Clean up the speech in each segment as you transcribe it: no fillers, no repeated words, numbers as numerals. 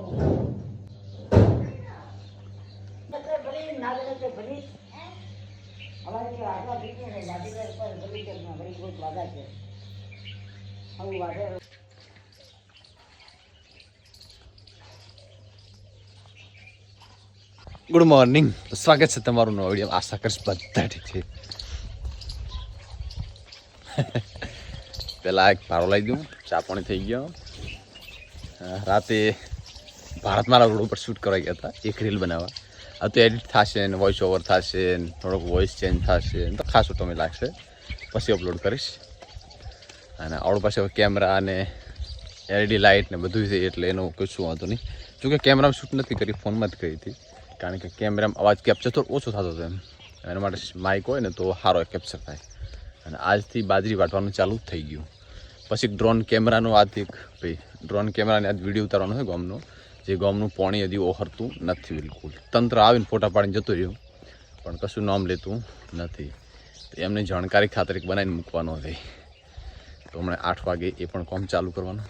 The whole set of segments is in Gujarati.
ગુડ મોર્નિંગ, સ્વાગત છે તમારું નવો વિડીયો. આશા કરીશ બધા ઠીક છે. પેલા એક પારો લઈ દઉં, ચા પાણી થઈ ગયો. રાતે ભારતમાલા રોડ ઉપર શૂટ કરવા ગયા હતા, એક રીલ બનાવવા. આ તો એડિટ થશે ને વોઇસ ઓવર થશે ને થોડોક વોઇસ ચેન્જ થશે તો ખાસું તમે લાગશે, પછી અપલોડ કરીશ. અને આવડો પાસે કેમેરા અને એલઈડી લાઇટ ને બધું છે એટલે એનું કશું વાંધો નહીં. જોકે કેમેરામાં શૂટ નથી કરી, ફોનમાં જ કરી હતી, કારણ કે કેમેરામાં અવાજ કેપ્ચર થોડો ઓછો થતો હતો એના માટે માઇક હોય ને તો સારો કેપ્ચર થાય. અને આજથી બાજરી વાટવાનું ચાલુ જ થઈ ગયું. પછી ડ્રોન કેમેરાનો આજથી ભાઈ ડ્રોન કેમેરાને આજ વિડીયો ઉતારવાનો છે ગામનો, જે ગામનું પાણી હજી ઓહરતું નથી બિલકુલ. તંત્ર આવીને ફોટા પાડીને જતું રહ્યું પણ કશું નામ લેતું નથી. એમને જાણકારી ખાતર બનાવીને મૂકવાનો છે. તો હમણાં 8 વાગે એ પણ કામ ચાલુ કરવાનું.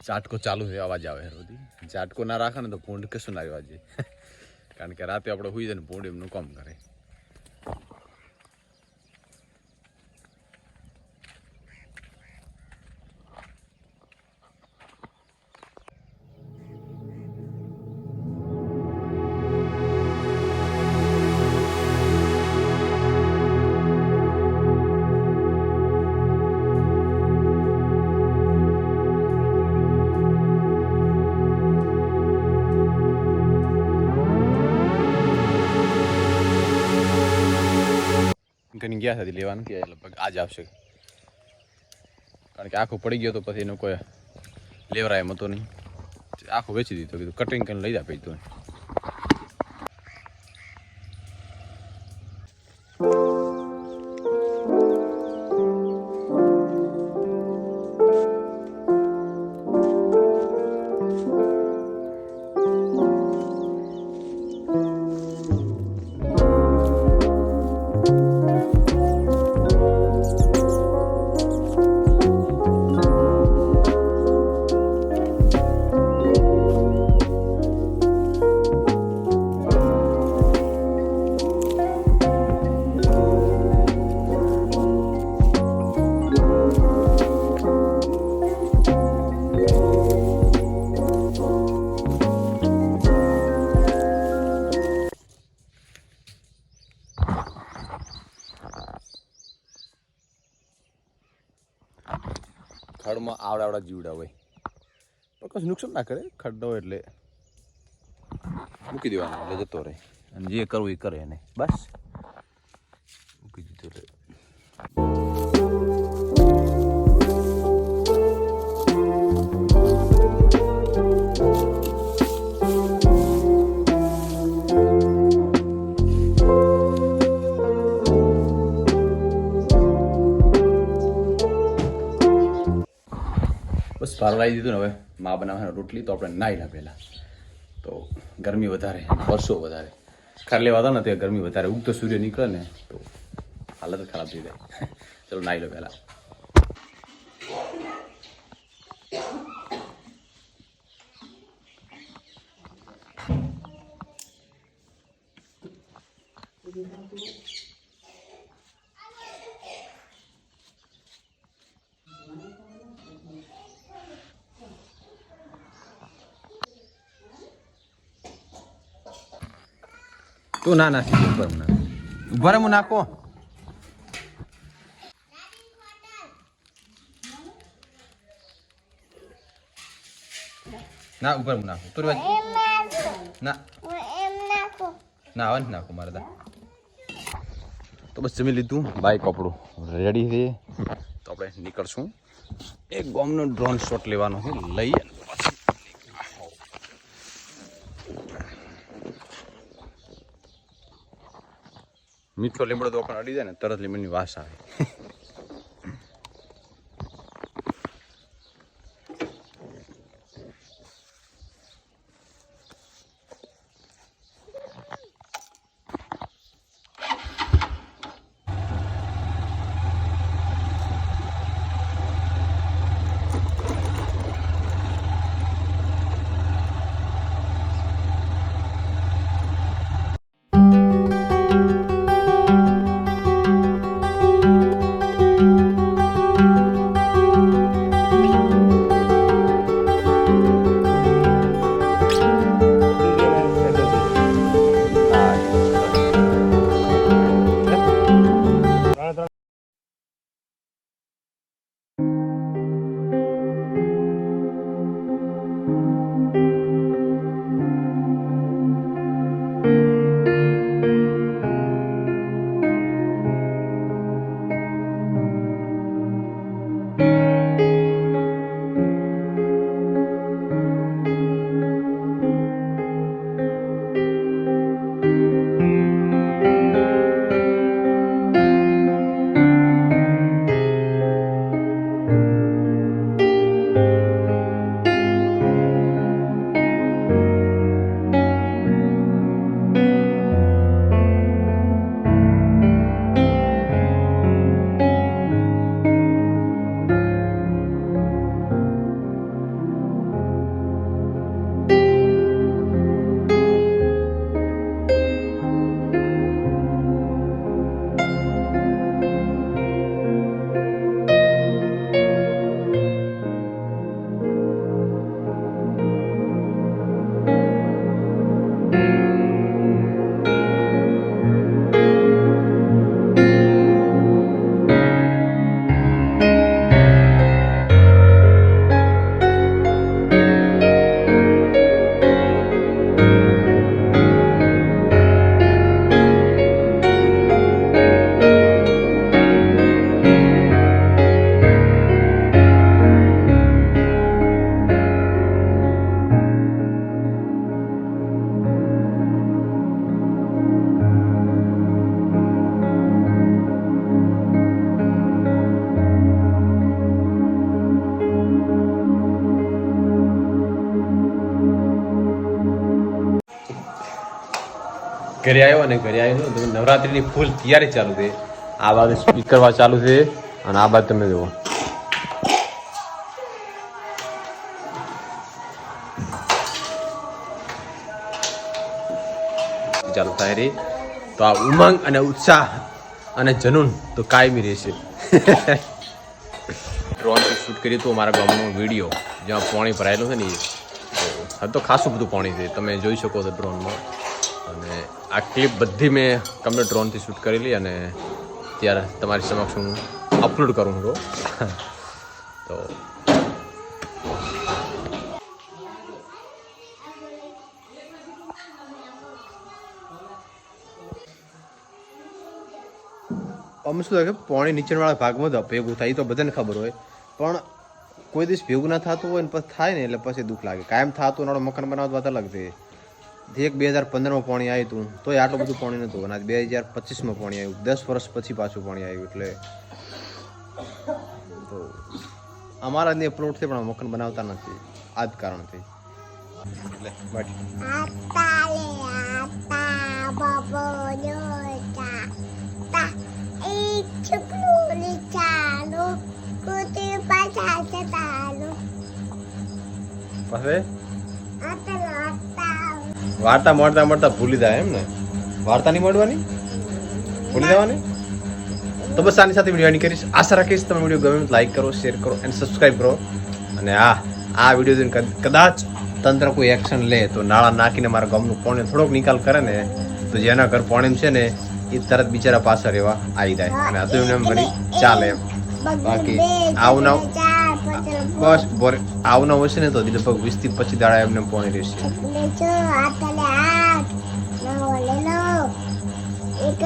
ઝાટકો ચાલુ છે, અવાજ આવે રોધી. ઝાટકો ના રાખે ને તો ભૂંડ કશું ના રહેવા જોઈએ, કારણ કે રાતે આપણે સુઈ જાય ને ભૂંડ એમનું કામ કરે. ઘણી ગયા હતી લેવાનું કે લગભગ આજ આવશે, કારણ કે આખો પડી ગયો તો પછી એનો કોઈ લેવરાય એમ હતો નહીં. આખો વેચી દીધો, કીધું કટિંગ કરીને લઈ આપી દીધું. ખડમાં આવડા જીવડા હોય પણ કશું નુકસાન ના કરે. ખડો એટલે મૂકી દેવાનો એટલે જતો રહે, અને જે કરવું એ કરે એને બસ મૂકી દીધું રહે. બસ ભાર લાવી દીધું ને હવે મા બનાવવાના રોટલી. તો આપણે નાઈ લા પહેલાં, તો ગરમી વધારે, વર્ષો વધારે ખાલી લેવા હતા ને ત્યાં ગરમી વધારે, ઉગતો સૂર્ય નીકળે ને તો હાલત ખરાબ થઈ જાય. ચલો નાઈ લો પહેલાં. તું ના નાખી ઉપર ઉભા રે, હું નાખો. ના ઉપર હું નાખું તું ના ના આવે ને નાખું મારે. તો બસ જમી લીધું, બાઈક આપણું રેડી છે. તો આપણે નીકળશું. એક ગામનો ડ્રોન શોટ લેવાનો છે, લઈએ મીઠો લીમડો તો પણ અડી જાય ને તરત લીમડની વાસ આવે. ઘરે આવ્યો અને ઘરે આવ્યો તો નવરાત્રિની ફૂલ તૈયારી ચાલુ છે. આ બાજુ સ્પીકર વા ચાલુ છે અને આ બાજુ તમે જુઓ ચાલુ થાય રે. તો આ ઉમંગ અને ઉત્સાહ અને જનૂન તો કાયમી રહેશે. ડ્રોનથી શૂટ કર્યું હતું અમારા ગામનો વિડીયો જ્યાં પાણી ભરાયેલું છે ને એ તો ખાસું બધું પાણી છે તમે જોઈ શકો છો ડ્રોનમાં. અને આ ક્લિપ બધી મેં કમ્પ્લીટ ડ્રોનથી શૂટ કરેલી અને ત્યારે તમારી સમક્ષ હું અપલોડ કરું છું. તો અમે શું થાય કે પાણી નીચેવાળા ભાગમાં જ ભેગું થાય તો બધાને ખબર હોય પણ કોઈ દિવસ ભેગું ના થતું હોય ને પછી થાય ને એટલે પછી દુઃખ લાગે. કાયમ થતું નાનો મકાન બનાવવા વાત અલગ છે. 2015માં પાણી આવ્યું હતું તોય આટલું બધું પાણી નહોતું અને 2025માં પાણી આવ્યું. 10 વર્ષ પછી પાછું પાણી આવ્યું એટલે તો અમારા ને પ્લોટ છે પણ મકાન બનાવતા નથી આ જ કારણથી. વાર્તા મળતા મળતા ભૂલી જાય એમ ને. વાર્તા નહીં મળવાની ભૂલી જવાની. તો બસ આની સાથે વિડીયો એન્ડ કરીશ. આશા રાખીશ તમે વિડીયો ગમે લાઈક કરો, શેર કરો અને સબસ્ક્રાઈબ કરો. અને આ વિડીયો જોઈને કદાચ તંત્ર કોઈ એક્શન લે તો નાળા નાખીને મારા ગામનું પાણી થોડોક નિકાલ કરે ને તો જેના ઘર પાણી છે ને એ તરત બિચારા પાછા રહેવા આવી જાય અને આ તો એમને મળી ચાલે એમ. બાકી આવના બસ આવના હશે ને તો લગભગ 20 થી 25 દાડા એમને પાણી રહેશે. એક